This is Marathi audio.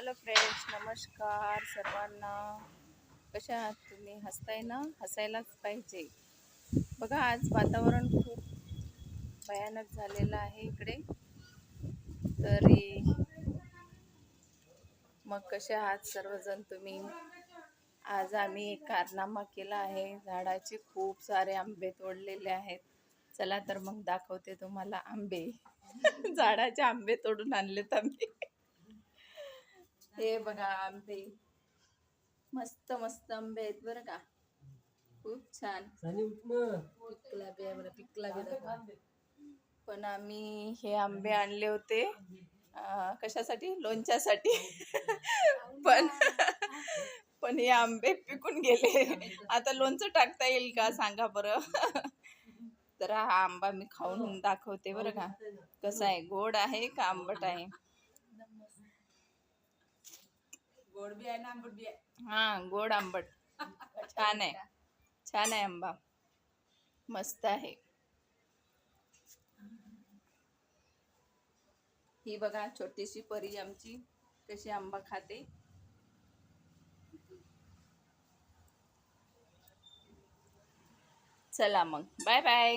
हॅलो फ्रेंड्स, नमस्कार सर्वांना. कशा आहात तुम्ही? हसताय ना? हसायलाच पाहिजे. बघा, आज वातावरण खूप भयानक झालेलं आहे इकडे. तरी मग कसे आहात सर्वजण तुम्ही? आज आम्ही एक कारनामा केला आहे. झाडाचे खूप सारे आंबे तोडलेले आहेत. चला तर मग दाखवते तुम्हाला आंबे. झाडाचे आंबे तोडून आणलेत आम्ही. हे बघा आंबे, मस्त मस्त आंबे आहेत बरं का. खूप छान. पिकला बी आहे बरं, पिकला बी दाखवा. पण आम्ही हे आंबे आणले होते कशासाठी? लोणच्यासाठी. पण पण हे आंबे पिकून गेले. आता लोणचं टाकता येईल का सांगा बरं. तर हा आंबा मी खाऊन दाखवते बरं का, कसा आहे, गोड आहे का आंबट आहे. गोड बी आहे ना आंबट बी आहे. हा, गोड आंबट. छान आहे, छान आहे आंबा, मस्त आहे. ही बघा छोटीशी परी आमची कशी आंबा खाते. चला मग, बाय बाय.